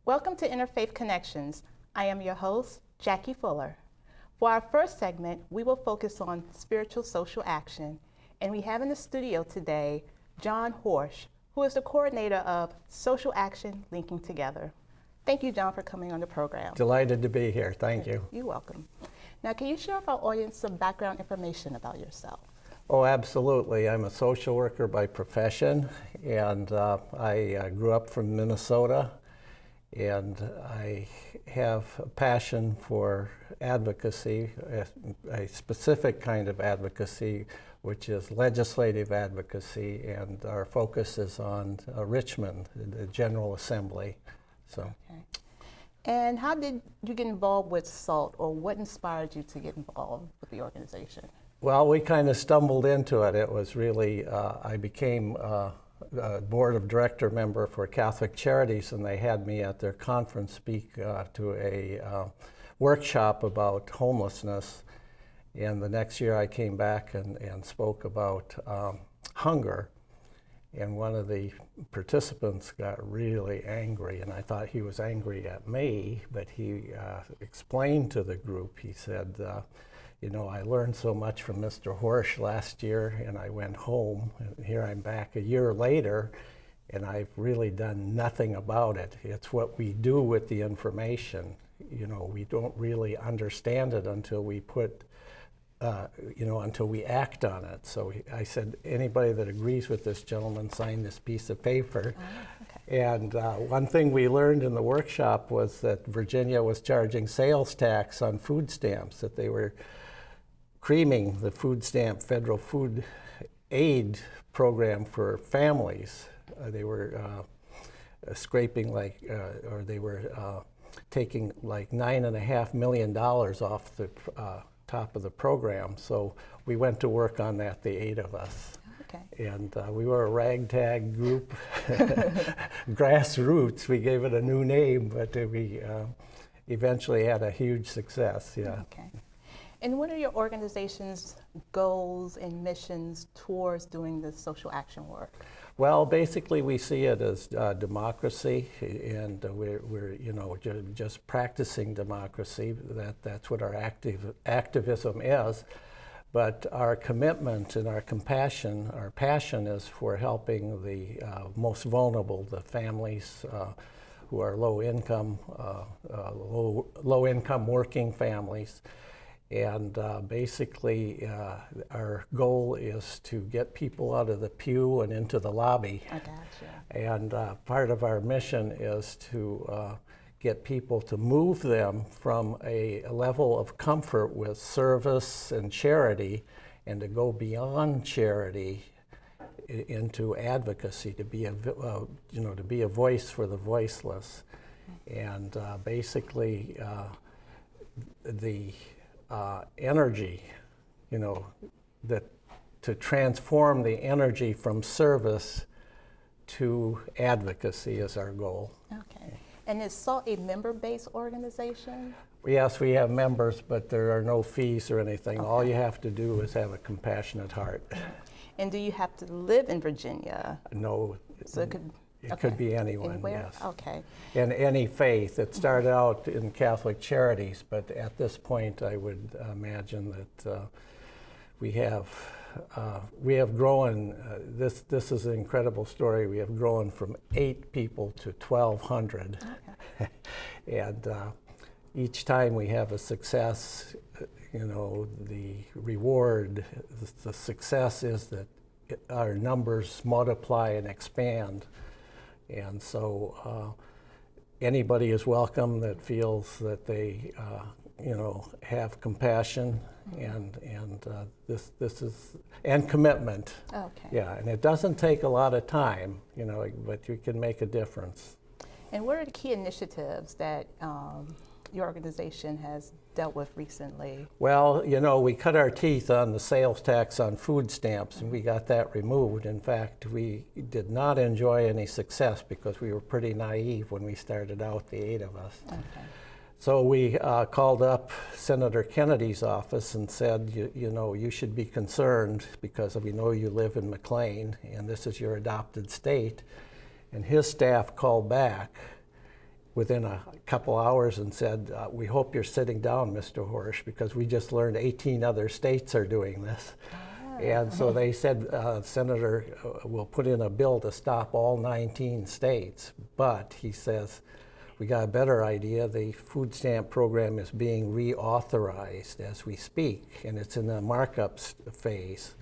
Welcome to Interfaith Connections. I am your host, Jackie Fuller. For our first segment, we will focus on spiritual social action, and we have in the studio today John Horejsi, who is the coordinator of Social Action Linking Together. Thank you, John, for coming on the program. Delighted to be here. Thank you. You're welcome. Now, can you share with our audience some background information about yourself? Oh, absolutely. I'm a social worker by profession, and I grew up from Minnesota, and I have a passion for advocacy, a specific kind of advocacy, which is legislative advocacy, and our focus is on Richmond, the General Assembly. So. Okay. And how did you get involved with SALT, or what inspired you to get involved with the organization? Well, we kind of stumbled into it. It was really, I became a board of director member for Catholic Charities, and they had me at their conference speak to a workshop about homelessness. And the next year I came back and spoke about hunger. And one of the participants got really angry, and I thought he was angry at me, but he explained to the group, he said, you know, I learned so much from Mr. Horejsi last year, and I went home, and here I'm back a year later, and I've really done nothing about it. It's what we do with the information. You know, we don't really understand it until we put until we act on it. So I said, anybody that agrees with this gentleman, sign this piece of paper. Okay. And one thing we learned in the workshop was that Virginia was charging sales tax on food stamps, that they were creaming the food stamp federal food aid program for families. They were scraping or they were taking like $9.5 million off the top of the program. So we went to work on that, the 8 of us. Okay. And we were a ragtag group, grassroots. We gave it a new name, but we eventually had a huge success. Yeah. Okay. And what are your organization's goals and missions towards doing this social action work? Well, basically we see it as democracy, and we're you know, just practicing democracy. That's what our activism is. But our commitment and our compassion, our passion is for helping the most vulnerable, the families who are low income working families. And basically, our goal is to get people out of the pew and into the lobby. I gotcha. And part of our mission is to get people to move them from a level of comfort with service and charity, and to go beyond charity into advocacy, to be a voice for the voiceless. And basically, the energy, you know, that to transform the energy from service to advocacy is our goal. Okay. And is SALT a member-based organization? Yes, we have members, but there are no fees or anything. Okay. All you have to do is have a compassionate heart. And do you have to live in Virginia? No. So it could... It could be anyone, anywhere? Yes. Okay. And any faith. It started out in Catholic Charities, but at this point I would imagine that we have grown, this is an incredible story, we have grown from 8 people to 1,200. Okay. And each time we have a success, you know, the reward, the success is that our numbers multiply and expand. And so anybody is welcome that feels that they, you know, have compassion and this is, and commitment. Okay. Yeah, and it doesn't take a lot of time, you know, but you can make a difference. And what are the key initiatives that your organization has dealt with recently? Well, you know, we cut our teeth on the sales tax on food stamps, and we got that removed. In fact, we did not enjoy any success because we were pretty naive when we started out, the 8 of us. Okay. So we called up Senator Kennedy's office and said, you know, you should be concerned because we know you live in McLean and this is your adopted state. And his staff called back within a couple hours and said, we hope you're sitting down, Mr. Horejsi, because we just learned 18 other states are doing this. And so they said, Senator, will put in a bill to stop all 19 states. But he says, we got a better idea. The food stamp program is being reauthorized as we speak, and it's in the markup phase.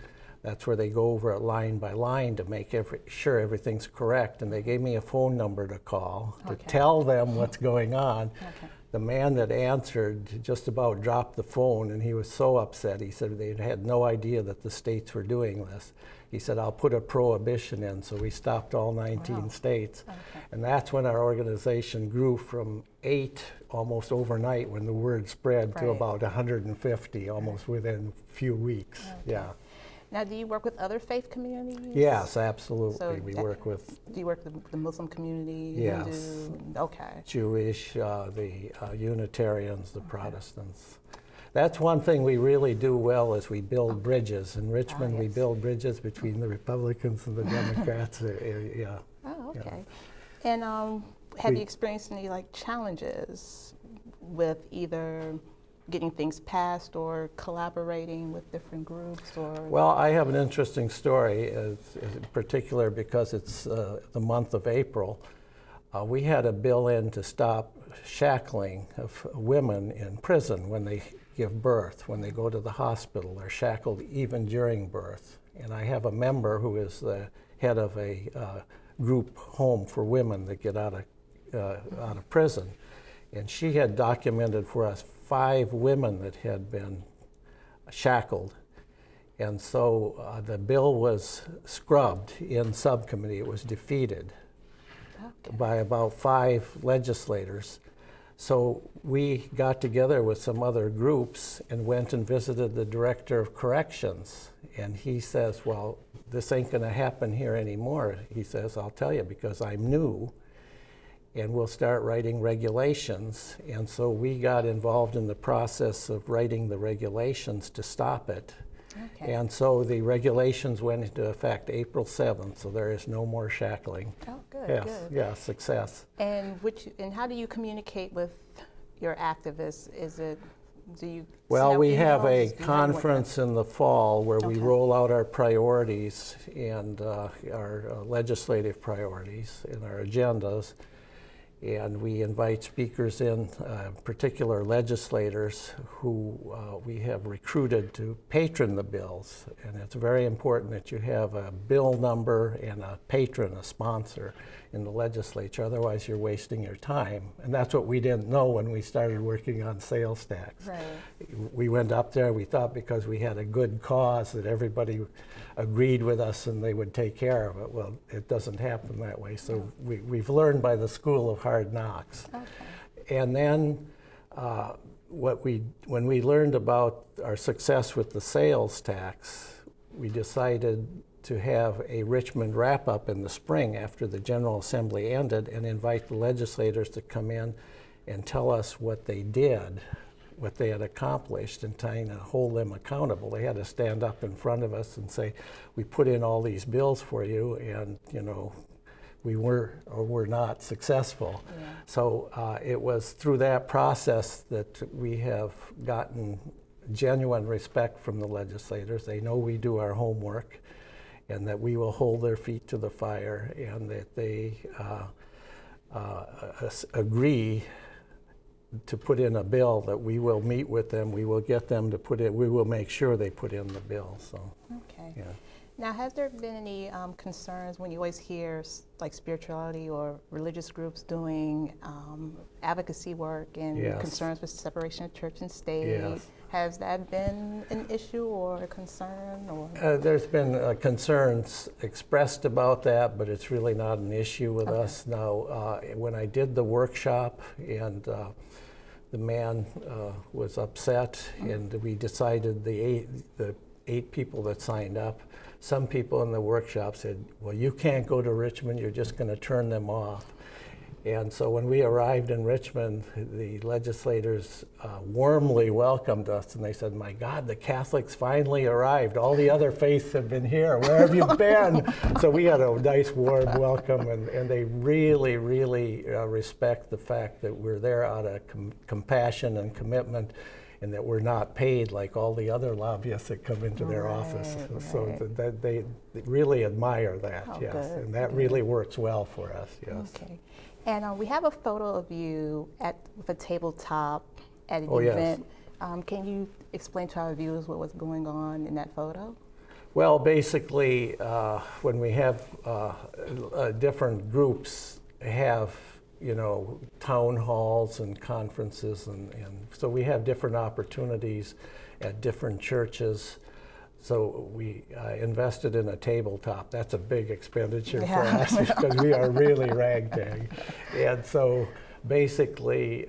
That's where they go over it line by line to make sure everything's correct. And they gave me a phone number to call to tell them what's going on. The man that answered just about dropped the phone, and he was so upset. He said they had no idea that the states were doing this. He said, I'll put a prohibition in, so we stopped all 19 states. And that's when our organization grew from 8 almost overnight when the word spread to about 150 almost within a few weeks. Yeah. Now, do you work with other faith communities? Yes, absolutely. So we work with. Do you work with the Muslim community? Yes. Hindu? Okay. Jewish, the Unitarians, the Protestants. That's one thing we really do well is we build bridges. In Richmond, we build bridges between the Republicans and the Democrats. Yeah. Oh, okay. Yeah. And have you experienced any challenges with either getting things passed or collaborating with different groups? Or well, I have an interesting story in particular because it's the month of April. We had a bill in to stop shackling of women in prison when they give birth. When they go to the hospital, they're shackled even during birth. And I have a member who is the head of a group home for women that get out of prison. And she had documented for us 5 women that had been shackled. And so the bill was scrubbed in subcommittee. It was defeated by about 5 legislators. So we got together with some other groups and went and visited the director of corrections. And he says, well, this ain't going to happen here anymore. He says, I'll tell you, because I'm new. And we'll start writing regulations. And so we got involved in the process of writing the regulations to stop it. And so the regulations went into effect April 7th, so there is no more shackling. Oh, good, yes, good. Yeah, success. And how do you communicate with your activists? Do you Well, we have a conference in the fall where we roll out our priorities and our legislative priorities and our agendas. And we invite speakers in, particular legislators who we have recruited to patron the bills. And it's very important that you have a bill number and a patron, a sponsor in the legislature. Otherwise, you're wasting your time. And that's what we didn't know when we started working on sales tax. Right. We went up there, we thought because we had a good cause that everybody agreed with us and they would take care of it. Well, it doesn't happen that way. So we've learned by the school of hard knocks. Okay. And then when we learned about our success with the sales tax, we decided to have a Richmond wrap-up in the spring after the General Assembly ended and invite the legislators to come in and tell us what they did, what they had accomplished, and trying to hold them accountable. They had to stand up in front of us and say, we put in all these bills for you, and we were or were not successful. Yeah. So it was through that process that we have gotten genuine respect from the legislators. They know we do our homework and that we will hold their feet to the fire, and that they agree to put in a bill that we will meet with them, we will get them to put in, we will make sure they put in the bill. So, okay. Yeah. Now, has there been any concerns when you always hear spirituality or religious groups doing advocacy work and concerns with separation of church and state? Yes. Has that been an issue or a concern? Or there's been concerns expressed about that, but it's really not an issue with us now. When I did the workshop and the man was upset, and we decided the eight people that signed up, some people in the workshop said, well, you can't go to Richmond, you're just going to turn them off. And so when we arrived in Richmond, the legislators warmly welcomed us, and they said, "My God, the Catholics finally arrived. All the other faiths have been here. Where have you been?" So we had a nice warm welcome, and they really, really respect the fact that we're there out of compassion and commitment, and that we're not paid like all the other lobbyists that come into their office. So that they really admire that, yes. Good, and that really works well for us, yes. Okay. And we have a photo of you with a tabletop at an Yes. event. Can you explain to our viewers what was going on in that photo? Well, basically, when we have different groups have, town halls and conferences, and so we have different opportunities at different churches. So we invested in a tabletop. That's a big expenditure for us because we are really ragtag. And so basically,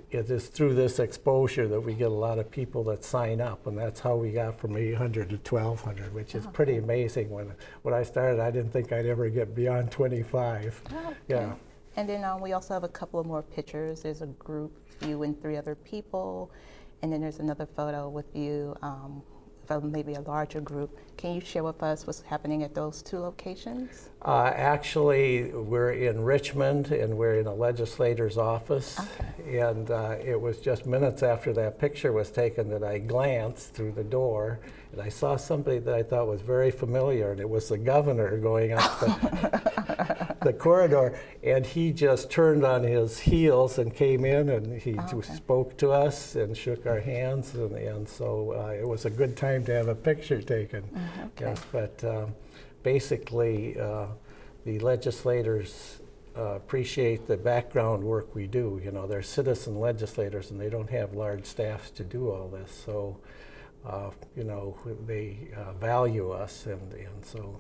it is through this exposure that we get a lot of people that sign up, and that's how we got from 800 to 1,200, which is pretty amazing. When I started, I didn't think I'd ever get beyond 25. Okay. Yeah. And then we also have a couple of more pictures. There's a group, you and 3 other people, and then there's another photo with you, maybe a larger group. Can you share with us what's happening at those 2 locations? Actually, we're in Richmond, and we're in a legislator's office. Okay. And it was just minutes after that picture was taken that I glanced through the door, and I saw somebody that I thought was very familiar, and it was the governor going up the corridor, and he just turned on his heels and came in, and he spoke to us and shook our hands, and so it was a good time to have a picture taken. Okay. Yes, but basically, the legislators appreciate the background work we do. They're citizen legislators, and they don't have large staffs to do all this. So, they value us, and so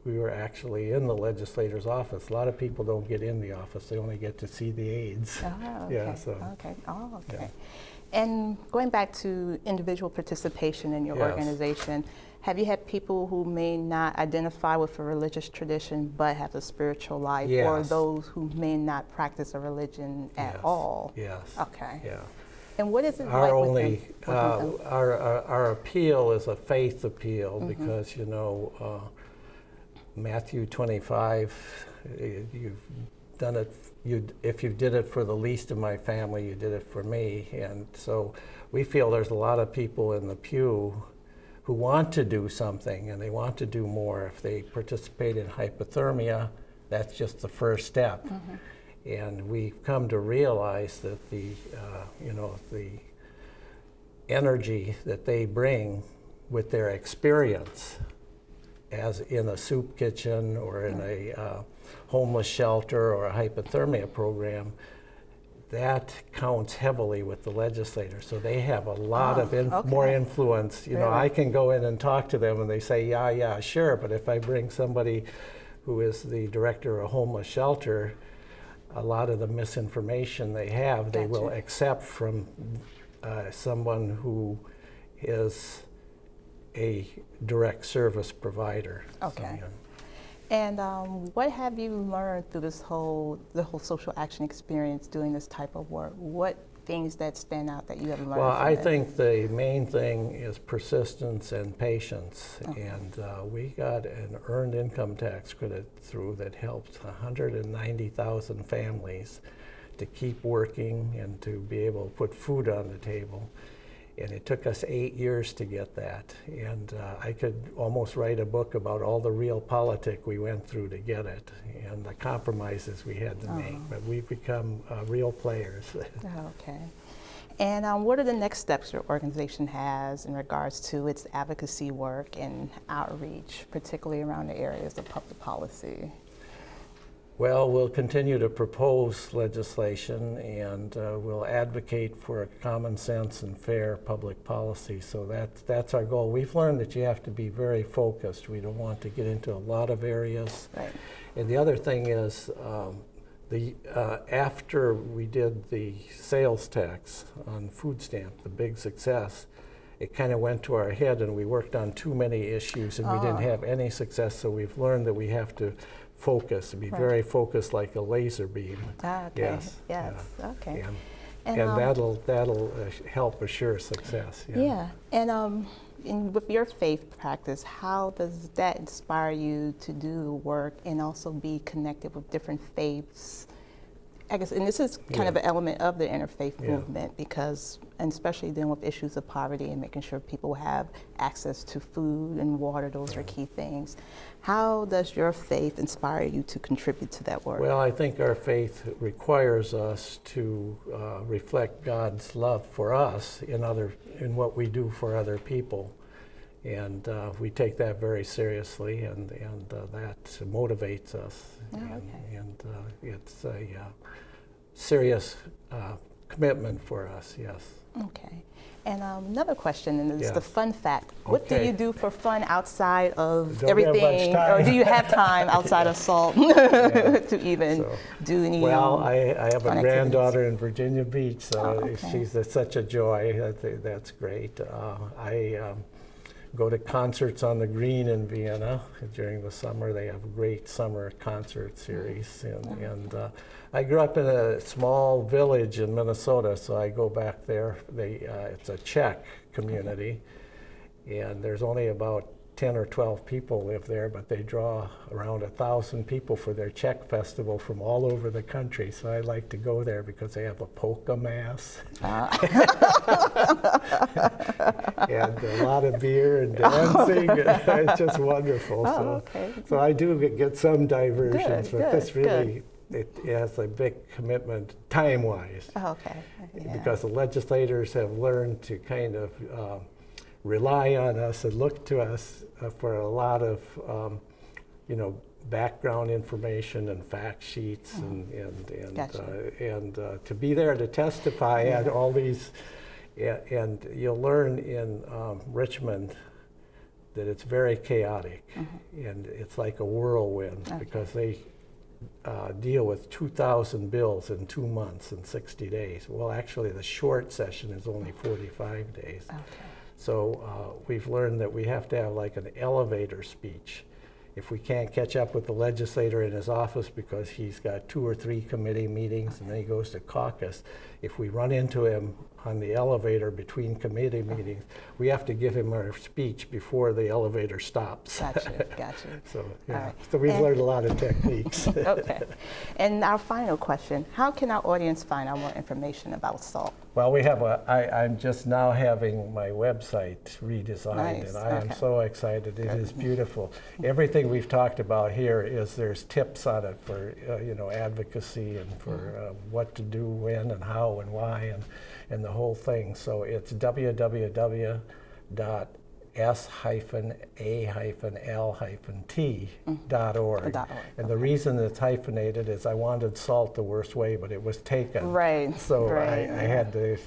we were actually in the legislator's office. A lot of people don't get in the office; they only get to see the aides. Oh, okay. Yeah. So. Okay. Oh, okay. Yeah. And going back to individual participation in your Yes. organization, have you had people who may not identify with a religious tradition but have a spiritual life, or Yes. those who may not practice a religion at all? Yes. Okay. Yeah. And what is it Our like only with them? our appeal is a faith appeal because Matthew 25, you've done it. If you did it for the least of my family, you did it for me. And so we feel there's a lot of people in the pew who want to do something, and they want to do more. If they participate in hypothermia, that's just the first step. And we've come to realize that the energy that they bring with their experience, as in a soup kitchen or in a homeless shelter or a hypothermia program, that counts heavily with the legislators. So they have a lot of more influence. Really? I can go in and talk to them, and they say, yeah, sure. But if I bring somebody who is the director of a homeless shelter, a lot of the misinformation they have, they will accept from someone who is a direct service provider. Okay. So, And what have you learned through the whole social action experience doing this type of work? What things that stand out that you have learned? Well, from I it? think the main thing is persistence and patience. And we got an earned income tax credit through that helped 190,000 families to keep working and to be able to put food on the table. And it took us 8 years to get that. And I could almost write a book about all the real politic we went through to get it and the compromises we had to make. But we've become real players. Okay. And what are the next steps your organization has in regards to its advocacy work and outreach, particularly around the areas of public policy? Well, we'll continue to propose legislation, and we'll advocate for a common sense and fair public policy. So that's our goal. We've learned that you have to be very focused. We don't want to get into a lot of areas. Right. And the other thing is, after we did the sales tax on food stamp, the big success, it kind of went to our head, and we worked on too many issues, and we didn't have any success. So we've learned that we have to focus, be very focused like a laser beam. Okay. Yes. Okay. And that'll help assure success. Yeah. And with your faith practice, how does that inspire you to do the work and also be connected with different faiths? I guess, and this is kind of an element of the interfaith movement, because, and especially dealing with issues of poverty and making sure people have access to food and water, those are key things. How does your faith inspire you to contribute to that work? Well, I think our faith requires us to reflect God's love for us in what we do for other people. And we take that very seriously, and that motivates us. And it's a serious commitment for us, yes. Okay. And another question, and it's the fun fact. What do you do for fun outside of everything? Or do you have time outside of SALT to even do any Well, I have a granddaughter in Virginia Beach, so she's such a joy. That's great. I go to concerts on the Green in Vienna during the summer. They have a great summer concert series. And I grew up in a small village in Minnesota, so I go back there. It's a Czech community, and there's only about 10 or 12 people live there, but they draw around 1,000 people for their Czech festival from all over the country. So I like to go there because they have a polka mass. And a lot of beer and dancing. It's just wonderful. So I do get some diversions, but this really, it has a big commitment time-wise. Because the legislators have learned to kind of rely on us and look to us for a lot of, background information and fact sheets and to be there to testify at all these. And you'll learn in Richmond that it's very chaotic, and it's like a whirlwind because they deal with 2,000 bills in 2 months and 60 days. Well, actually, the short session is only 45 days. So we've learned that we have to have like an elevator speech. If we can't catch up with the legislator in his office because he's got 2 or 3 committee meetings and then he goes to caucus, if we run into him on the elevator between committee meetings, we have to give him our speech before the elevator stops. Gotcha. So, so we've learned a lot of techniques. And our final question, how can our audience find out more information about SALT? Well, we have I'm just now having my website redesigned, and I am so excited. It is beautiful. Everything we've talked about here there's tips on it for advocacy and for what to do, when, and how, and why, and the whole thing. So it's www.s-a-l-t.org. And the reason it's hyphenated is I wanted SALT the worst way, but it was taken. So I had to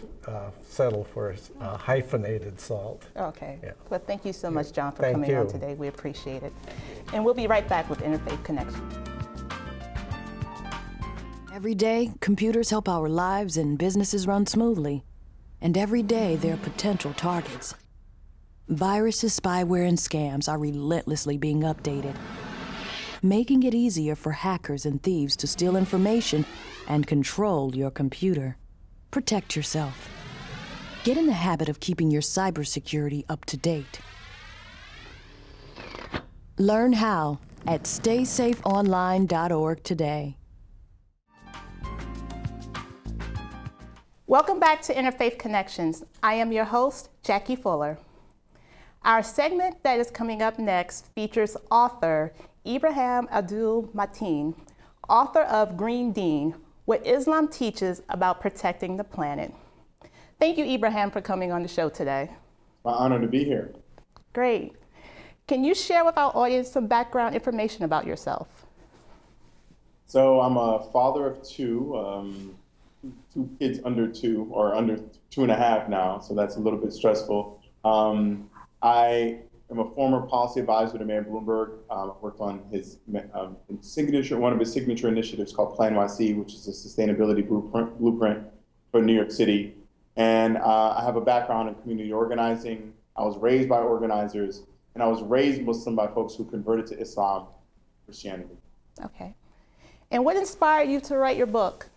settle for hyphenated SALT. Well, thank you so much, John, for coming on today. We appreciate it. And we'll be right back with Interfaith Connections. Every day, computers help our lives and businesses run smoothly. And every day, they're potential targets. Viruses, spyware, and scams are relentlessly being updated, making it easier for hackers and thieves to steal information and control your computer. Protect yourself. Get in the habit of keeping your cybersecurity up to date. Learn how at StaySafeOnline.org today. Welcome back to Interfaith Connections. I am your host, Jackie Fuller. Our segment that is coming up next features author Ibrahim Abdul-Matin, author of Green Deen, What Islam Teaches About Protecting the Planet. Thank you, Ibrahim, for coming on the show today. My honor to be here. Great. Can you share with our audience some background information about yourself? So I'm a father of 2, 2 kids under 2 or under 2.5 now, so that's a little bit stressful. I am a former policy advisor to Mayor Bloomberg. Worked on his one of his signature initiatives called Plan YC, which is a sustainability blueprint for New York City. And I have a background in community organizing. I was raised by organizers, and I was raised Muslim by folks who converted to Islam, Christianity. Okay. And what inspired you to write your book?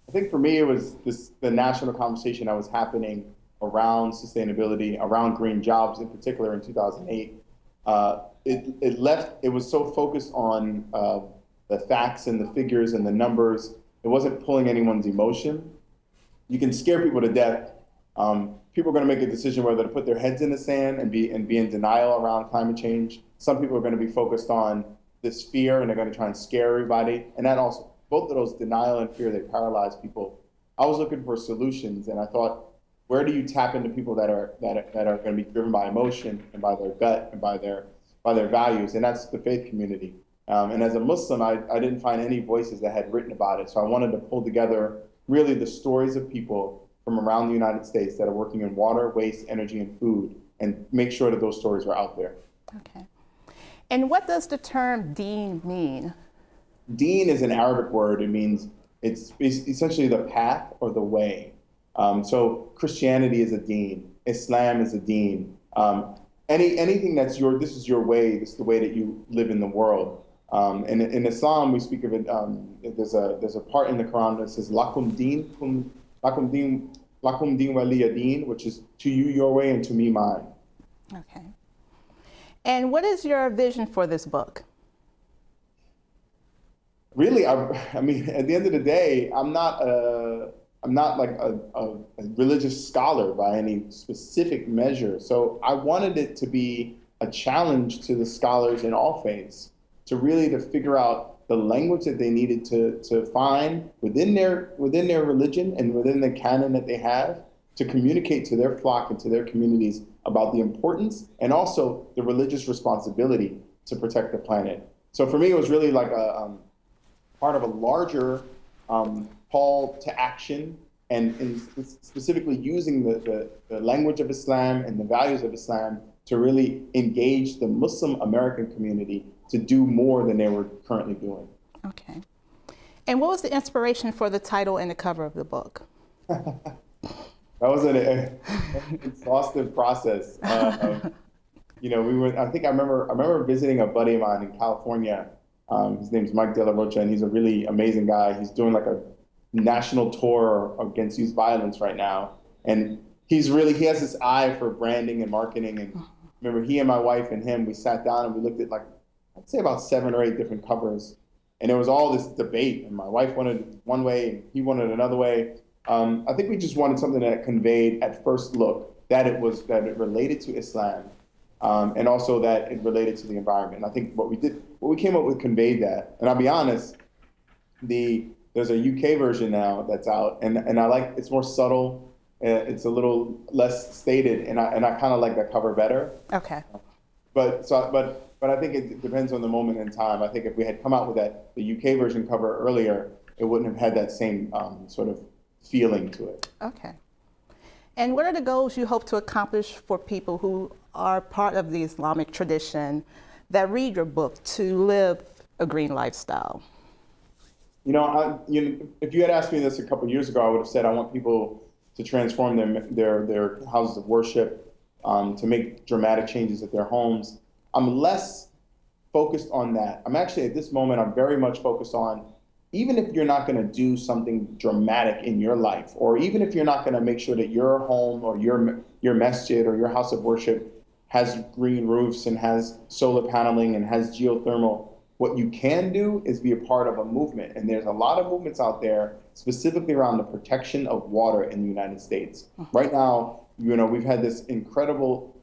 I think for me, it was the national conversation that was happening around sustainability, around green jobs in particular in 2008. It was so focused on the facts and the figures and the numbers. It wasn't pulling anyone's emotion. You can scare people to death. People are going to make a decision whether to put their heads in the sand and be in denial around climate change. Some people are going to be focused on this fear, and they're going to try and scare everybody. And that also, both of those, denial and fear, they paralyze people. I was looking for solutions, and I thought, where do you tap into people that are going to be driven by emotion and by their gut and by their values? And that's the faith community. And as a Muslim, I didn't find any voices that had written about it. So I wanted to pull together really the stories of people from around the United States that are working in water, waste, energy, and food, and make sure that those stories were out there. Okay. And what does the term deen mean? Deen is an Arabic word. It means it's essentially the path or the way. So Christianity is a deen. Islam is a deen. Anything that's this is your way. This is the way that you live in the world. And in Islam, we speak of it. There's a part in the Quran that says lakum deen waliya deen, which is to you your way and to me mine. Okay. And what is your vision for this book? Really, I mean, at the end of the day, I'm not like a religious scholar by any specific measure. So I wanted it to be a challenge to the scholars in all faiths to figure out the language that they needed to find within their religion and within the canon that they have to communicate to their flock and to their communities about the importance and also the religious responsibility to protect the planet. So for me, it was really like a part of a larger call to action, and specifically using the language of Islam and the values of Islam to really engage the Muslim American community to do more than they were currently doing. Okay. And what was the inspiration for the title and the cover of the book? That was an exhaustive process. I remember visiting a buddy of mine in California. His name's Mike De La Rocha, and he's a really amazing guy. He's doing like a national tour against youth violence right now. And he has this eye for branding and marketing. And remember, he and my wife and him, we sat down and we looked at I'd say about 7 or 8 different covers. And there was all this debate, and my wife wanted one way and he wanted another way. I think we just wanted something that conveyed at first look that it related to Islam, and also that it related to the environment. And I think what we came up with conveyed that. And I'll be honest, there's a UK version now that's out, and I like it's more subtle. It's a little less stated, and I kind of like that cover better. Okay. But I think it depends on the moment in time. I think if we had come out with the UK version cover earlier, it wouldn't have had that same sort of feeling to it. Okay. And what are the goals you hope to accomplish for people who are part of the Islamic tradition that read your book to live a green lifestyle? If you had asked me this a couple of years ago, I would have said I want people to transform their houses of worship, to make dramatic changes at their homes. I'm less focused on that. I'm actually, at this moment, I'm very much focused on, even if you're not going to do something dramatic in your life, or even if you're not going to make sure that your home or your masjid or your house of worship has green roofs and has solar paneling and has geothermal, what you can do is be a part of a movement. And there's a lot of movements out there specifically around the protection of water in the United States. Right now, we've had this incredible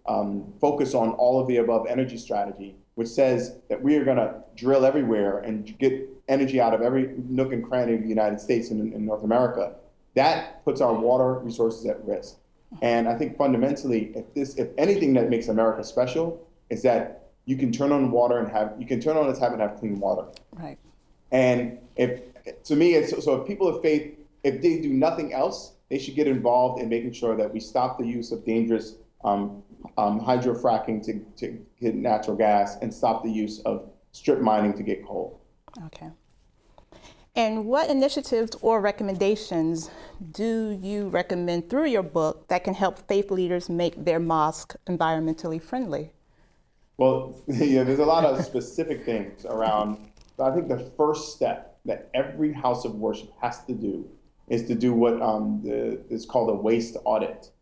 focus on all of the above energy strategy, which says that we are going to drill everywhere and get energy out of every nook and cranny of the United States and in North America. That puts our water resources at risk. And I think fundamentally, if anything that makes America special is that you can turn on water and have clean water. Right. And if people of faith, if they do nothing else, they should get involved in making sure that we stop the use of dangerous hydrofracking to get natural gas and stop the use of strip mining to get coal. Okay. And what initiatives or recommendations do you recommend through your book that can help faith leaders make their mosque environmentally friendly? Well, yeah, there's a lot of specific things around. I think the first step that every house of worship has to do is to do what is called a waste audit.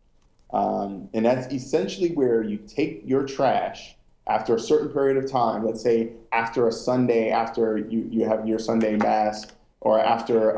And that's essentially where you take your trash after a certain period of time, let's say after a Sunday, after you have your Sunday mass, or after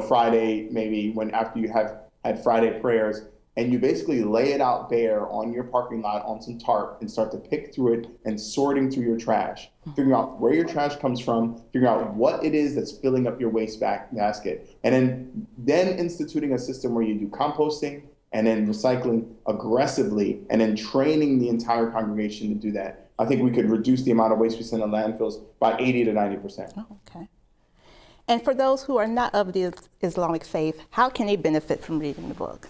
Friday, maybe after you have had Friday prayers, and you basically lay it out bare on your parking lot on some tarp and start to pick through it and sorting through your trash, figuring out where your trash comes from, figuring out what it is that's filling up your waste basket, and then instituting a system where you do composting and then recycling aggressively, and then training the entire congregation to do that. I think we could reduce the amount of waste we send to landfills by 80 to 90%. Oh, okay. And for those who are not of the Islamic faith, how can they benefit from reading the book?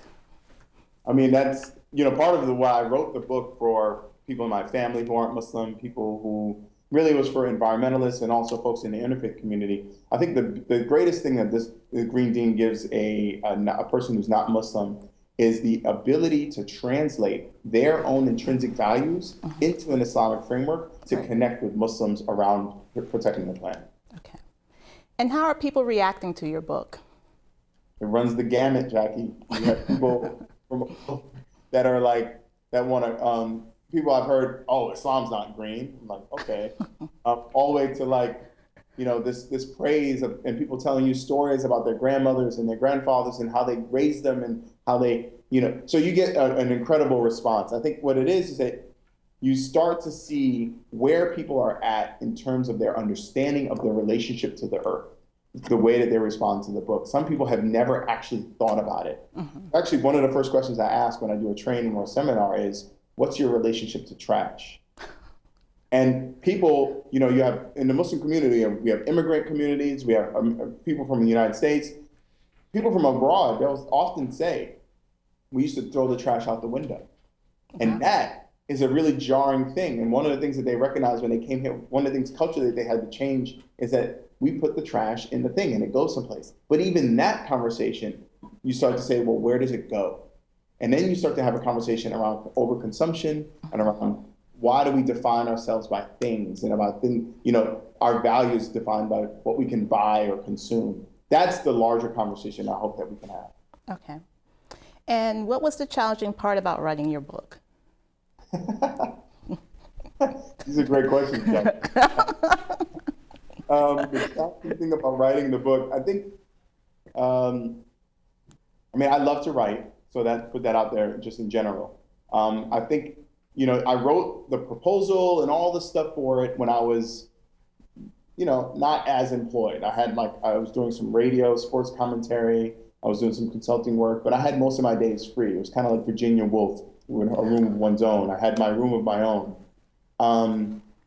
I mean, that's, part of why I wrote the book for people in my family who aren't Muslim, people who really was for environmentalists and also folks in the interfaith community. I think the greatest thing that the Green Dean gives a person who's not Muslim is the ability to translate their own intrinsic values into an Islamic framework to connect with Muslims around protecting the planet. Okay. And how are people reacting to your book? It runs the gamut, Jackie. You have people that are like, that want to, people I've heard, oh, Islam's not green. I'm like, okay. All the way to like, this praise and people telling you stories about their grandmothers and their grandfathers and how they raised them and how they, so you get an incredible response. I think what it is that you start to see where people are at in terms of their understanding of their relationship to the earth, the way that they respond to the book. Some people have never actually thought about it. Mm-hmm. Actually, one of the first questions I ask when I do a training or a seminar is, what's your relationship to trash? And people, you have in the Muslim community, we have immigrant communities, we have people from the United States, people from abroad, they'll often say, we used to throw the trash out the window. Mm-hmm. And that is a really jarring thing. And one of the things that they recognized when they came here, one of the things culturally they had to change is that we put the trash in the thing and it goes someplace. But even that conversation, you start to say, well, where does it go? And then you start to have a conversation around overconsumption and around why do we define ourselves by things and about our values defined by what we can buy or consume. That's the larger conversation I hope that we can have. Okay. And what was the challenging part about writing your book? These are great questions, Jack. The challenging thing about writing the book, I think, I love to write, so put that out there just in general. I think, I wrote the proposal and all the stuff for it when I was, not as employed. I was doing some radio, sports commentary, I was doing some consulting work, but I had most of my days free. It was kind of like Virginia Woolf, with a room of one's own. I had my room of my own.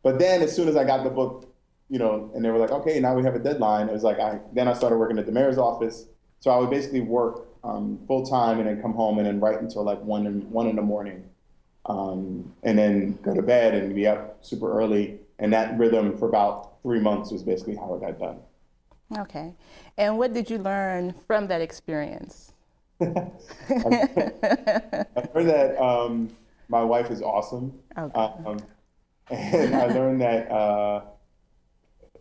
But then as soon as I got the book, and they were like, okay, now we have a deadline. It was like, then I started working at the mayor's office. So I would basically work full time and then come home and then write until like 1 in the morning. And then go to bed and be up super early. And that rhythm for about 3 months was basically how it got done. Okay. And what did you learn from that experience? I learned that my wife is awesome. Okay. And I learned that,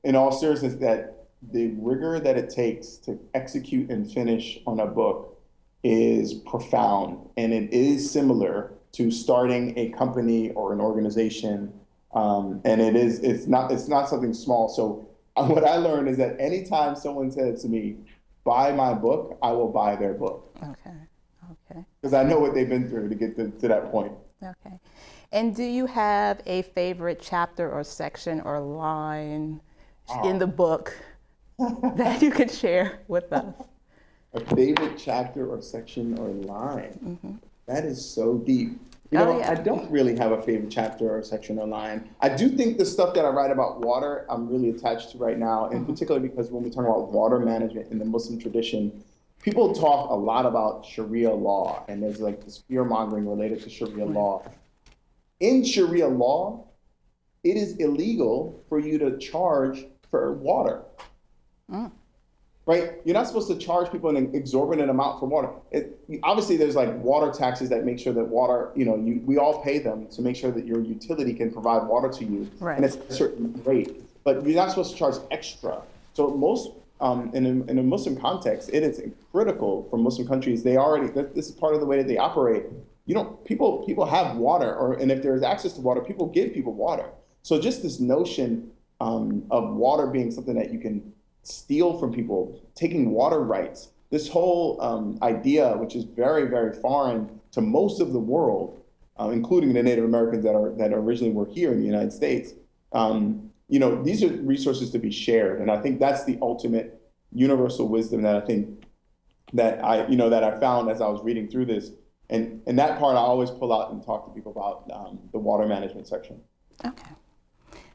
in all seriousness, that the rigor that it takes to execute and finish on a book is profound. And it is similar to starting a company or an organization. And it's not something small. So what I learned is that anytime someone says to me, buy my book, I will buy their book. Okay. Because I know what they've been through to get to that point. Okay. And do you have a favorite chapter or section or line in the book that you could share with us? A favorite chapter or section or line? Mm-hmm. That is so deep. I don't really have a favorite chapter or section or line. I do think the stuff that I write about water, I'm really attached to right now, and particularly because when we talk about water management in the Muslim tradition, people talk a lot about Sharia law, and there's like this fear-mongering related to Sharia law. In Sharia law, it is illegal for you to charge for water. right? You're not supposed to charge people an exorbitant amount for water. Obviously, there's like water taxes that make sure that water, we all pay them to make sure that your utility can provide water to you, Right. and it's a certain rate. But you're not supposed to charge extra. So most, in a Muslim context, it is critical for Muslim countries. This is part of the way that they operate. People have water, and if there's access to water, people give people water. So just this notion of water being something that you can steal from people, taking water rights, this whole idea, which is very, very foreign to most of the world, including the Native Americans that originally were here in the United States. These are resources to be shared, and I think that's the ultimate universal wisdom that I think that I found as I was reading through this, and that part I always pull out and talk to people about the water management section. Okay.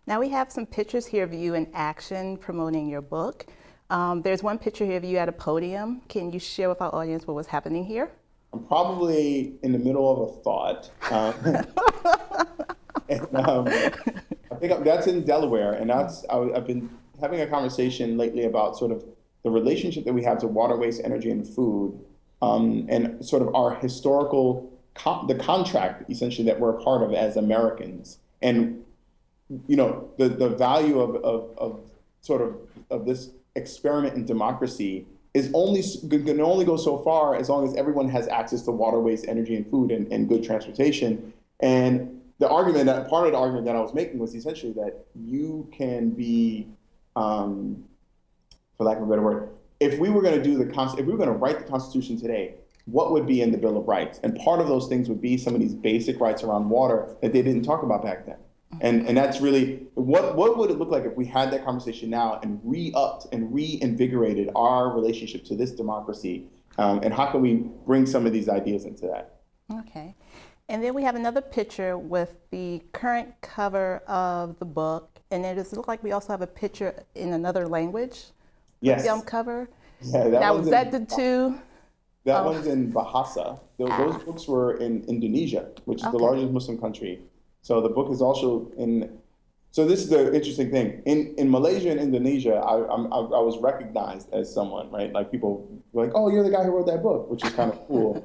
Now we have some pictures here of you in action promoting your book. There's one picture here of you at a podium. Can you share with our audience what was happening here? I'm probably in the middle of a thought. I think that's in Delaware, and I've been having a conversation lately about sort of the relationship that we have to water, waste, energy, and food, and sort of our historical the contract essentially that we're a part of as Americans, and the value of this experiment in democracy is can only go so far as long as everyone has access to water, waste, energy, and food, and good transportation. And part of the argument that I was making was essentially that you can be, for lack of a better word, if we were going to write the Constitution today, what would be in the Bill of Rights? And part of those things would be some of these basic rights around water that they didn't talk about back then. And that's really, what would it look like if we had that conversation now and re-upped and reinvigorated our relationship to this democracy? And how can we bring some of these ideas into that? Okay. And then we have another picture with the current cover of the book. And it looks like we also have a picture in another language. Yes. The cover. Yeah, now, was that the two? That one's in Bahasa. Those books were in Indonesia, which is the largest Muslim country. So the book is also in. So this is the interesting thing. In Malaysia and Indonesia, I was recognized as someone, right? Like people were like, "Oh, you're the guy who wrote that book," which is kind of cool.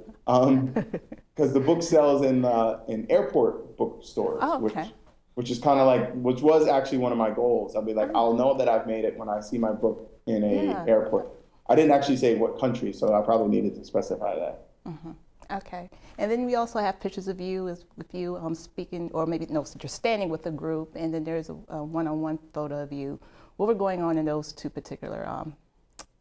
Because the book sells in airport bookstores, which is kind of like, which was actually one of my goals. I'll be like, I'll know that I've made it when I see my book in a airport. I didn't actually say what country, so I probably needed to specify that. Mm-hmm. Okay. And then we also have pictures of you speaking, or maybe you're standing with a group, and then there's a one-on-one photo of you. What were going on in those two particular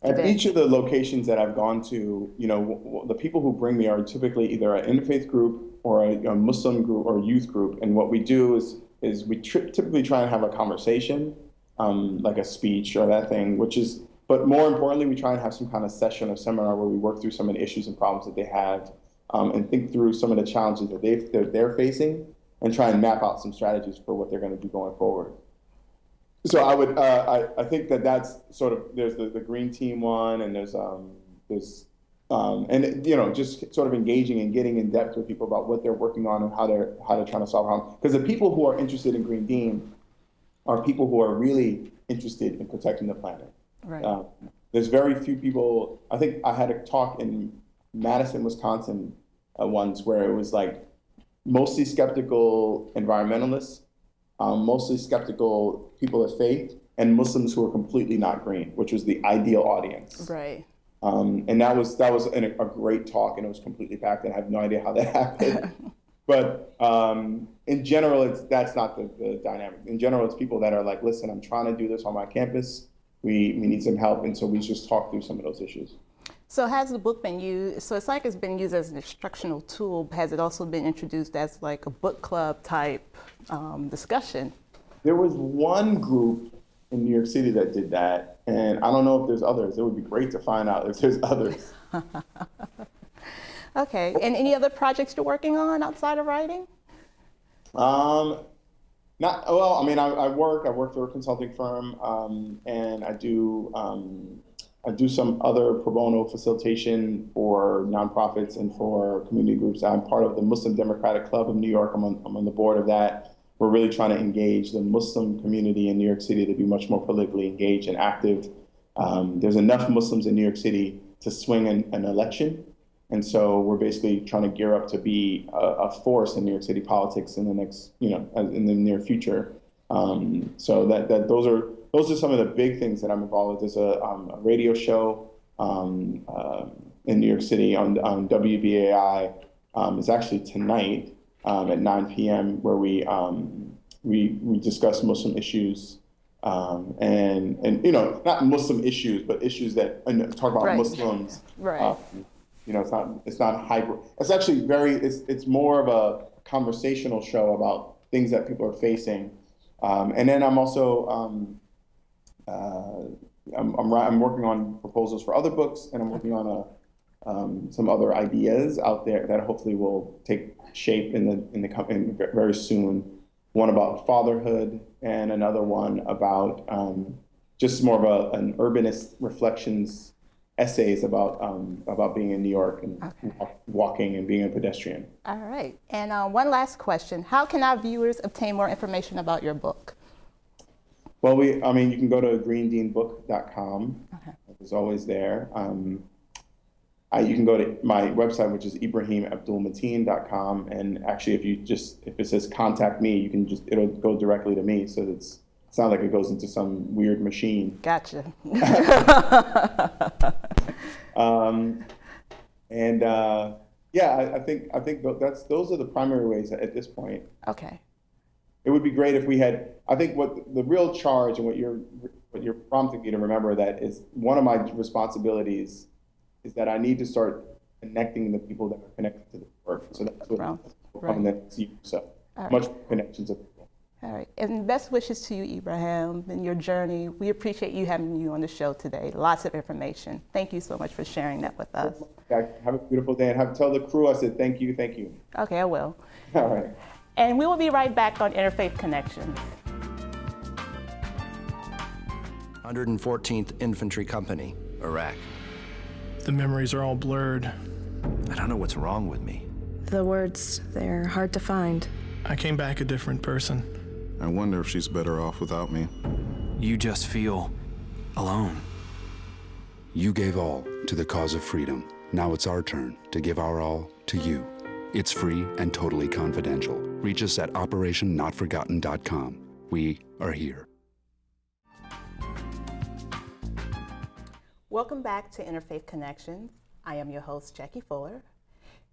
At events? each of the locations that I've gone to, the people who bring me are typically either an interfaith group or a Muslim group or a youth group. And what we do is we typically try and have a conversation, like a speech or that thing, but more importantly, we try and have some kind of session or seminar where we work through some of the issues and problems that they have, and think through some of the challenges that they're facing, and try and map out some strategies for what they're going to do going forward. So I think that's sort of, there's the green team one, and there's just sort of engaging and getting in depth with people about what they're working on and how they're trying to solve problems. Because the people who are interested in green team are people who are really interested in protecting the planet. Right. There's very few people. I think I had a talk in Madison, Wisconsin once where it was like mostly skeptical environmentalists, mostly skeptical people of faith, and Muslims who are completely not green, which was the ideal audience. Right. And that was a great talk, and it was completely packed, and I have no idea how that happened. But in general, that's not the dynamic. In general, it's people that are like, listen, I'm trying to do this on my campus. We need some help, and so we just talk through some of those issues. So has the book been used, so it's like it's been used as an instructional tool, has it also been introduced as like a book club type discussion? There was one group in New York City that did that, and I don't know if there's others. It would be great to find out if there's others. Okay, and any other projects you're working on outside of writing? I work for a consulting firm, and I do some other pro bono facilitation for nonprofits and for community groups. I'm part of the Muslim Democratic Club of New York. I'm on the board of that. We're really trying to engage the Muslim community in New York City to be much more politically engaged and active. there's enough Muslims in New York City to swing an election. And so we're basically trying to gear up to be a force in New York City politics in the next, in the near future. So those are some of the big things that I'm involved with. There's a radio show in New York City on WBAI. It's actually tonight at 9 p.m. where we discuss Muslim issues and not Muslim issues, but issues that talk about Right. Muslims. Right. It's not hyper. It's actually it's more of a conversational show about things that people are facing. And then I'm also I'm working on proposals for other books, and I'm working on some other ideas out there that hopefully will take shape in the company very soon. One about fatherhood, and another one about just more of an urbanist reflections essays about being in New York and walking and being a pedestrian. All right. And one last question. How can our viewers obtain more information about your book? Well, you can go to greendeanbook.com. Okay. It's always there. You can go to my website, which is ibrahimabdulmatin.com. And actually, if it says contact me, it'll go directly to me. So it's not like it goes into some weird machine. Gotcha. I think those are the primary ways at this point. Okay. It would be great if we had. I think what the real charge and what you're prompting me to remember that is one of my responsibilities is that I need to start connecting the people that are connected to the work. So that's what will come in the next year. So much more connections of people. All right. And best wishes to you, Ibrahim, in your journey. We appreciate you having you on the show today. Lots of information. Thank you so much for sharing that with us. Have a beautiful day, and tell the crew I said thank you. Okay, I will. All right. And we will be right back on Interfaith Connections. 114th Infantry Company, Iraq. The memories are all blurred. I don't know what's wrong with me. The words, they're hard to find. I came back a different person. I wonder if she's better off without me. You just feel alone. You gave all to the cause of freedom. Now it's our turn to give our all to you. It's free and totally confidential. Reach us at operationnotforgotten.com. We are here. Welcome back to Interfaith Connections. I am your host, Jackie Fuller.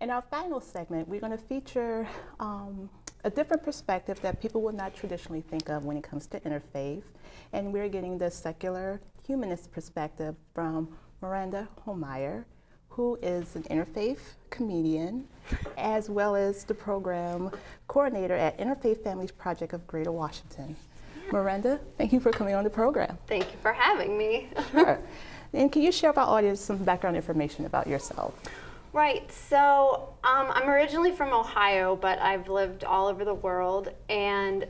In our final segment, we're going to feature a different perspective that people would not traditionally think of when it comes to interfaith. And we're getting the secular humanist perspective from Miranda Hovemeyer, who is an interfaith comedian, as well as the program coordinator at Interfaith Families Project of Greater Washington. Miranda, thank you for coming on the program. Thank you for having me. Sure. And can you share with our audience some background information about yourself? Right, so I'm originally from Ohio, but I've lived all over the world. And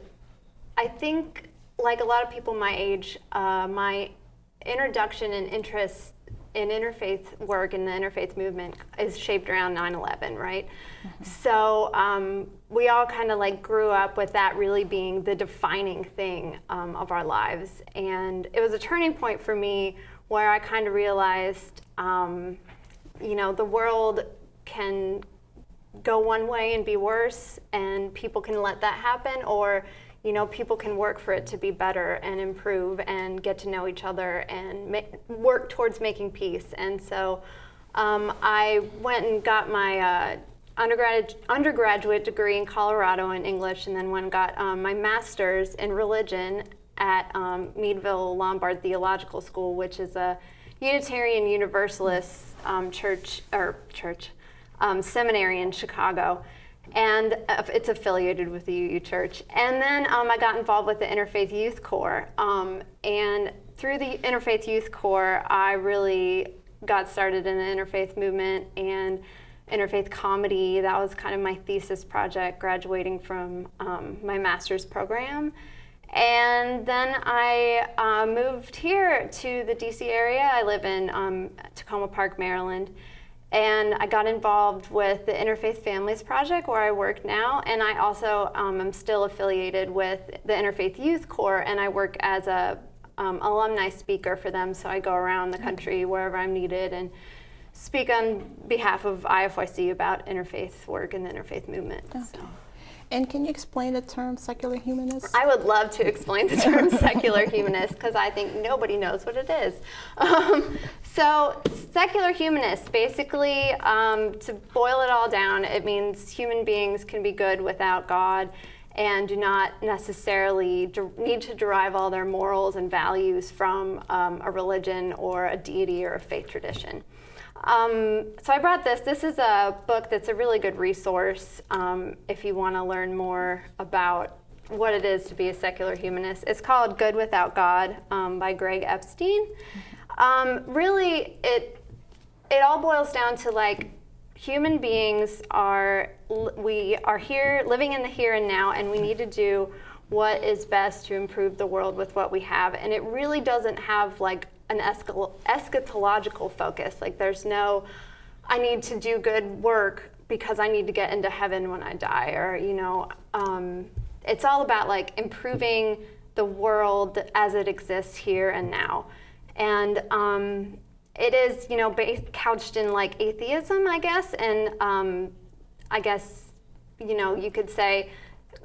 I think, like a lot of people my age, my introduction and interest in interfaith work and the interfaith movement is shaped around 9/11, right? Mm-hmm. So we all kind of like grew up with that really being the defining thing of our lives. And it was a turning point for me where I kind of realized, the world can go one way and be worse, and people can let that happen, or people can work for it to be better and improve and get to know each other and work towards making peace. And so I went and got my undergraduate degree in Colorado in English, and then went and got my master's in religion at Meadville Lombard Theological School, which is a Unitarian Universalist seminary in Chicago. And it's affiliated with the UU Church. And then I got involved with the Interfaith Youth Corps. And through the Interfaith Youth Corps, I really got started in the interfaith movement and interfaith comedy. That was kind of my thesis project graduating from my master's program. And then I moved here to the DC area. I live in Tacoma Park, Maryland. And I got involved with the Interfaith Families Project, where I work now. And I also am still affiliated with the Interfaith Youth Corps, and I work as a alumni speaker for them, so I go around the country wherever I'm needed and speak on behalf of IFYC about interfaith work and the interfaith movement. Okay. So. And can you explain the term secular humanist? I would love to explain the term secular humanist because I think nobody knows what it is. So secular humanist, basically, to boil it all down, it means human beings can be good without God and do not necessarily need to derive all their morals and values from a religion or a deity or a faith tradition. So I brought this. This is a book that's a really good resource if you want to learn more about what it is to be a secular humanist. It's called Good Without God by Greg Epstein. Really, it all boils down to like human beings we are here, living in the here and now, and we need to do what is best to improve the world with what we have. And it really doesn't have like an eschatological focus. Like there's no, I need to do good work because I need to get into heaven when I die, or it's all about like improving the world as it exists here and now. And it is, couched in like atheism, I guess, and I guess, you could say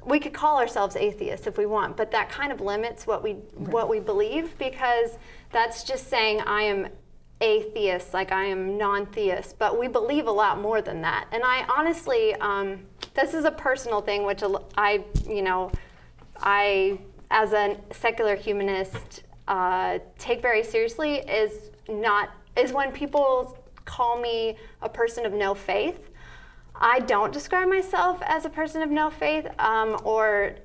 we could call ourselves atheists if we want, but that kind of limits what we believe, because that's just saying I am atheist, like I am non-theist, but we believe a lot more than that. And I honestly, this is a personal thing, which I as a secular humanist take very seriously, is when people call me a person of no faith. I don't describe myself as a person of no faith, or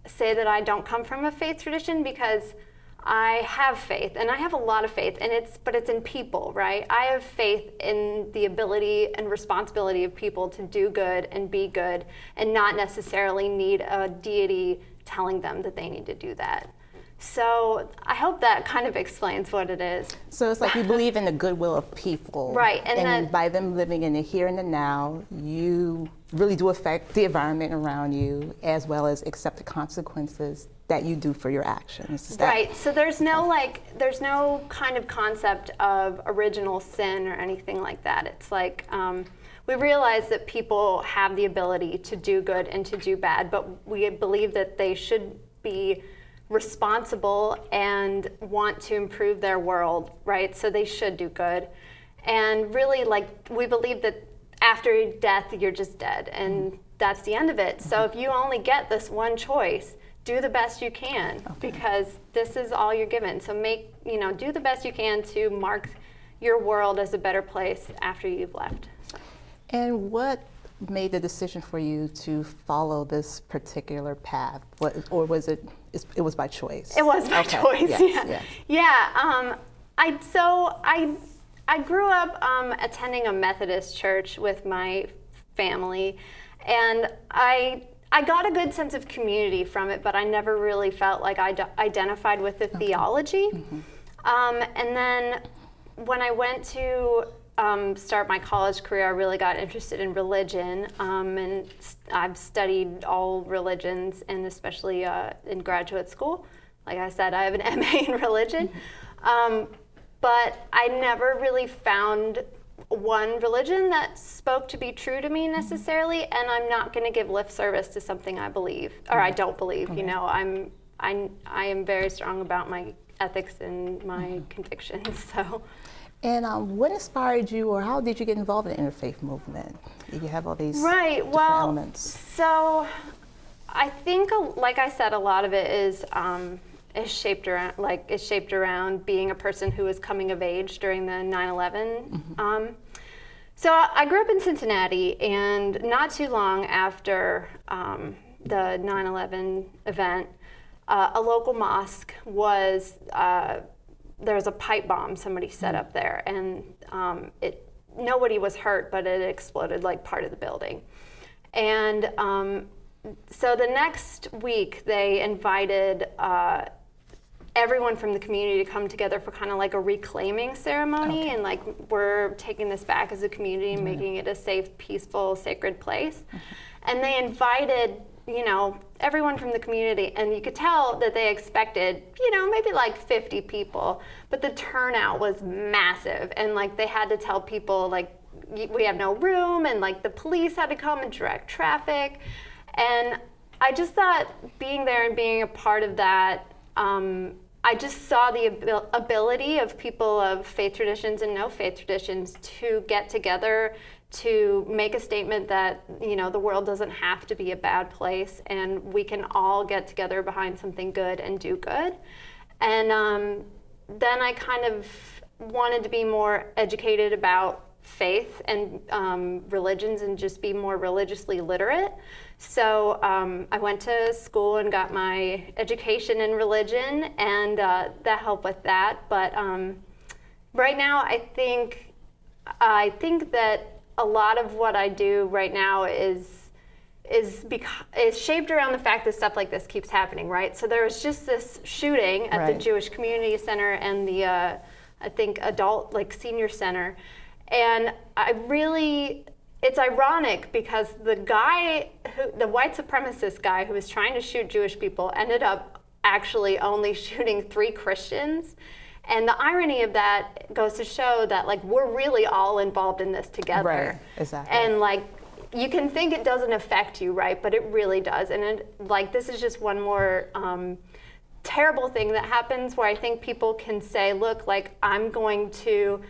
say that I don't come from a faith tradition, because I have faith, and I have a lot of faith, but it's in people, right? I have faith in the ability and responsibility of people to do good and be good, and not necessarily need a deity telling them that they need to do that. So I hope that kind of explains what it is. So it's like you believe in the goodwill of people. Right. And by them living in the here and the now, you really do affect the environment around you, as well as accept the consequences that you do for your actions. Right. So there's no kind of concept of original sin or anything like that. It's like we realize that people have the ability to do good and to do bad, but we believe that they should be responsible and want to improve their world, right? So they should do good. And really, we believe that after death, you're just dead, and that's the end of it. So if you only get this one choice, do the best you can, because this is all you're given. So do the best you can to mark your world as a better place after you've left. And what made the decision for you to follow this particular path? Or was it was by choice? It was by choice, yes, yeah. I grew up attending a Methodist church with my family, and I got a good sense of community from it, but I never really felt like I identified with the theology. And then when I went to start my college career, I really got interested in religion, and I've studied all religions, and especially in graduate school. Like I said, I have an MA in religion, but I never really found one religion that spoke to be true to me necessarily, and I'm not going to give lip service to something I believe, or I don't believe. I am very strong about my ethics and my convictions. So. And what inspired you, or how did you get involved in the interfaith movement? You have all these different elements. So I think, like I said, a lot of it is shaped around being a person who was coming of age during the 9/11. So I grew up in Cincinnati, and not too long after the 9/11 event, a local mosque was. There was a pipe bomb somebody set up there, and nobody was hurt, but it exploded like part of the building. And so the next week, they invited everyone from the community to come together for kind of like a reclaiming ceremony, and like we're taking this back as a community and making it a safe, peaceful, sacred place. And they invited everyone from the community, and you could tell that they expected, maybe like 50 people, but the turnout was massive, and like they had to tell people like, we have no room, and like the police had to come and direct traffic. And I just thought being there and being a part of that, I just saw the ability of people of faith traditions and no faith traditions to get together to make a statement that, the world doesn't have to be a bad place, and we can all get together behind something good and do good. And then I kind of wanted to be more educated about faith and religions and just be more religiously literate. So I went to school and got my education in religion, and that helped with that. But right now, I think that a lot of what I do right now is shaped around the fact that stuff like this keeps happening, right? So there was just this shooting at the Jewish Community Center and the I think adult, like senior center, and it's ironic because the white supremacist guy who was trying to shoot Jewish people ended up actually only shooting 3 Christians. And the irony of that goes to show that like we're really all involved in this together. Right, exactly. And like you can think it doesn't affect you, right? But it really does. And this is just one more terrible thing that happens where I think people can say, look, like I'm going to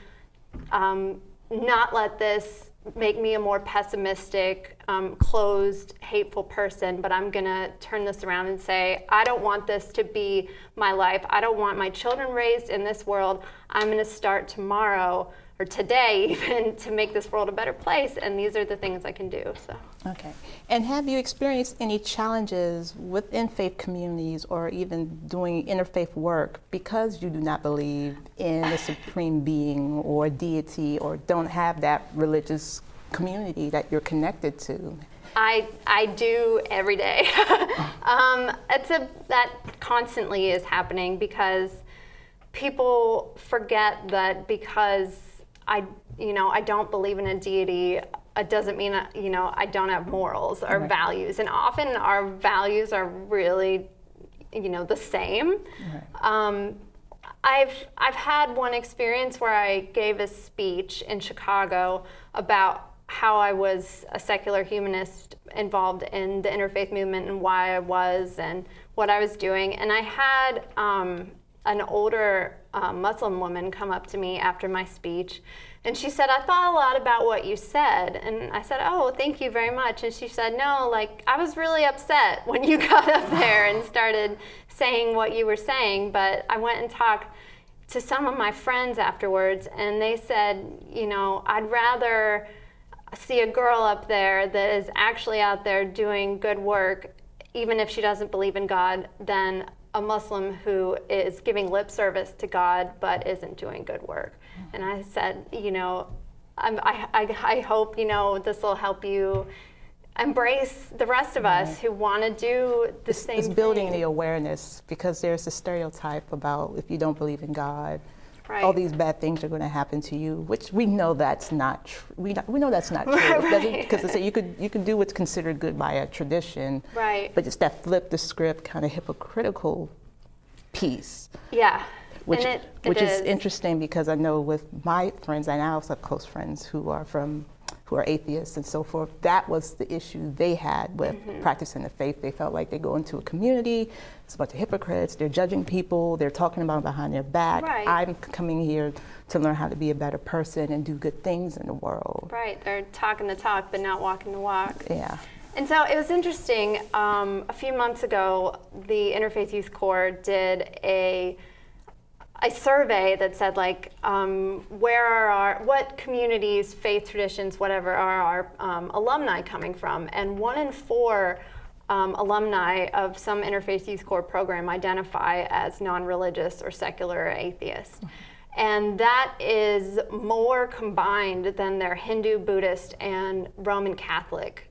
not let this make me a more pessimistic, closed, hateful person, but I'm gonna turn this around and say, I don't want this to be my life. I don't want my children raised in this world. I'm gonna start tomorrow, or today even, to make this world a better place, and these are the things I can do, so. Okay, and have you experienced any challenges within faith communities or even doing interfaith work because you do not believe in a supreme being or deity or don't have that religious community that you're connected to? I do every day. That constantly is happening because people forget that because I don't believe in a deity, it doesn't mean I don't have morals or values, and often our values are really the same. Right. I've had one experience where I gave a speech in Chicago about how I was a secular humanist involved in the interfaith movement and why I was and what I was doing, and I had an older Muslim woman come up to me after my speech, and she said, I thought a lot about what you said. And I said, oh, thank you very much. And she said, no, like I was really upset when you got up there and started saying what you were saying, but I went and talked to some of my friends afterwards, and they said, I'd rather see a girl up there that is actually out there doing good work, even if she doesn't believe in God, than a Muslim who is giving lip service to God but isn't doing good work. And I said, I hope this will help you embrace the rest of us who want to do the same thing. It's building the awareness, because there's a stereotype about if you don't believe in God, all these bad things are going to happen to you, which we know that's not true. We know that's not true. Because they say you could do what's considered good by a tradition, but it's that flip the script kind of hypocritical piece. Yeah. Which is interesting, because I know with my friends, and I also have close friends who are atheists and so forth, that was the issue they had with practicing the faith. They felt like they go into a community, it's a bunch of hypocrites, they're judging people, they're talking about behind their back. Right. I'm coming here to learn how to be a better person and do good things in the world. Right, they're talking the talk but not walking the walk. Yeah. And so it was interesting, a few months ago, the Interfaith Youth Corps did a survey that said like, what communities, faith traditions, whatever, are our alumni coming from? And 1 in 4 alumni of some Interfaith Youth Corps program identify as non-religious or secular or atheists. And that is more combined than their Hindu, Buddhist, and Roman Catholic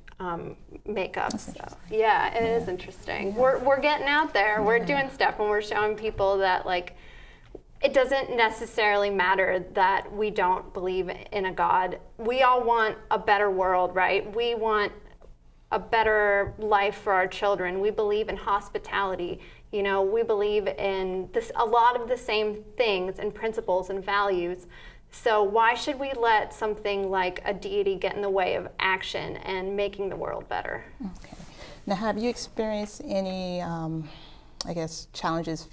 makeup. So, yeah, it is interesting. Yeah. We're getting out there, we're doing stuff, and we're showing people that like, it doesn't necessarily matter that we don't believe in a God. We all want a better world, right? We want a better life for our children. We believe in hospitality. You know, we believe in this, a lot of the same things and principles and values. So why should we let something like a deity get in the way of action and making the world better? Okay. Now, have you experienced any, I guess, challenges,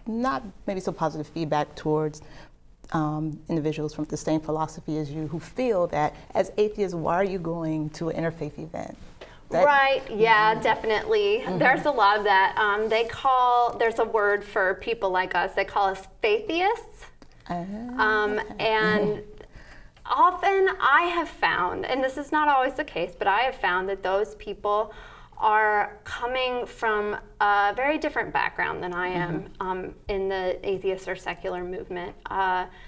not maybe so positive feedback towards individuals from the same philosophy as you who feel that as atheists, why are you going to an interfaith event? Right, yeah, definitely. There's a lot of that. There's a word for people like us, they call us faitheists. And often I have found, and this is not always the case, but I have found that those people are coming from a very different background than I am in the atheist or secular movement.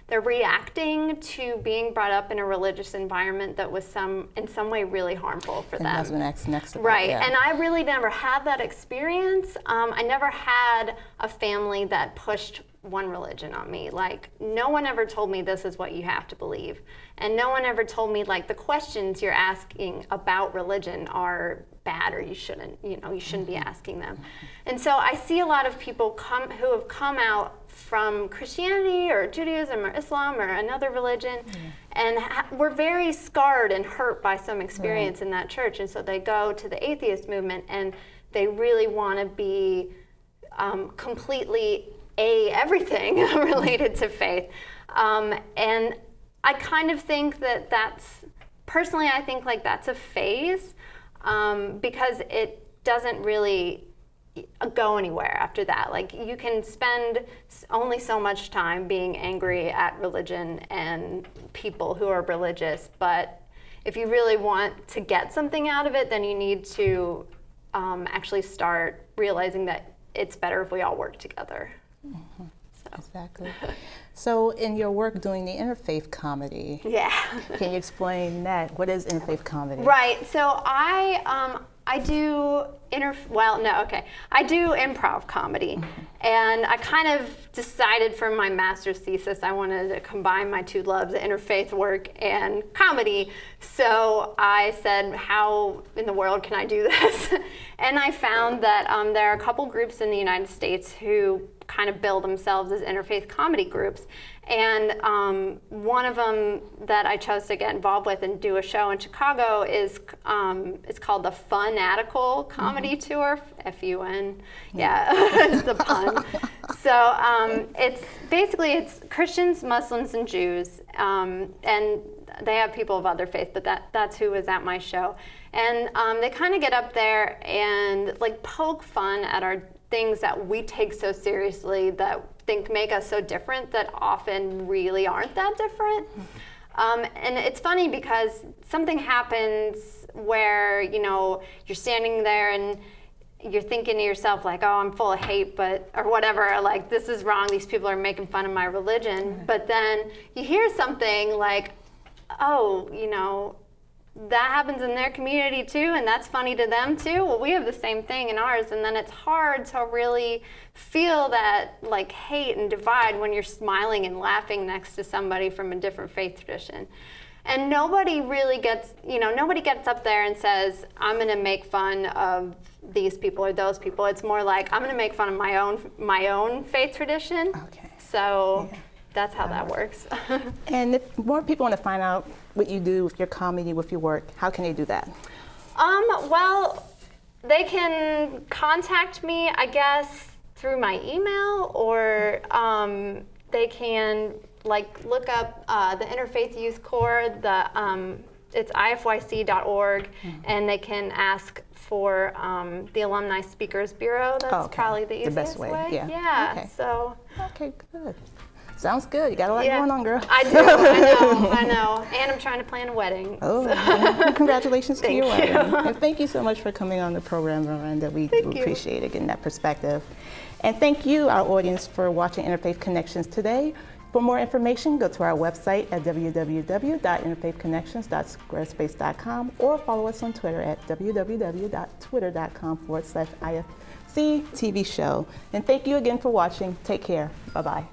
They're reacting to being brought up in a religious environment that was in some way really harmful for them. That's next right, yeah. And I really never had that experience. I never had a family that pushed one religion on me. Like, no one ever told me this is what you have to believe. And no one ever told me, like, the questions you're asking about religion are bad or you shouldn't be asking them. And so I see a lot of people who have come out from Christianity or Judaism or Islam or another religion and were very scarred and hurt by some experience in that church. And so they go to the atheist movement and they really want to be completely everything related to faith. And I kind of think personally I think like that's a phase because it doesn't really go anywhere after that. Like, you can spend only so much time being angry at religion and people who are religious, but if you really want to get something out of it, then you need to actually start realizing that it's better if we all work together. Exactly. So in your work doing the interfaith comedy, can you explain that? What is interfaith comedy? Right. So I do I do improv comedy, and I kind of decided for my master's thesis I wanted to combine my two loves, interfaith work and comedy. So I said, how in the world can I do this? And I found that there are a couple groups in the United States who kind of bill themselves as interfaith comedy groups. And one of them that I chose to get involved with and do a show in Chicago is it's called the Funatical Comedy Tour, F-U-N, the pun. So it's Christians, Muslims, and Jews, and they have people of other faith, but that's who was at my show. And they kind of get up there and like poke fun at our things that we take so seriously that make us so different that often really aren't that different. And it's funny because something happens where, you're standing there and you're thinking to yourself like, oh, I'm full of hate, or whatever, like, this is wrong, these people are making fun of my religion. But then you hear something like, oh, that happens in their community too, and that's funny to them too. Well, we have the same thing in ours, and then it's hard to really feel that like hate and divide when you're smiling and laughing next to somebody from a different faith tradition. And nobody really gets up there and says, I'm going to make fun of these people or those people. It's more like, I'm going to make fun of my own faith tradition. Okay. So that's how that works. And if more people want to find out what you do with your comedy, with your work, how can they do that? Well, they can contact me, I guess, through my email, or they can look up the Interfaith Youth Corps. It's ifyc.org, and they can ask for the Alumni Speakers Bureau. That's probably the easiest best way. Yeah. Okay. So. Okay, good. Sounds good. You got a lot going on, girl. I do. I know. And I'm trying to plan a wedding. Oh, well, congratulations to your wedding. Thank you. And thank you so much for coming on the program, Miranda. We do appreciate it, getting that perspective. And thank you, our audience, for watching Interfaith Connections today. For more information, go to our website at www.interfaithconnections.squarespace.com or follow us on Twitter at www.twitter.com/IFC TV show. And thank you again for watching. Take care. Bye-bye.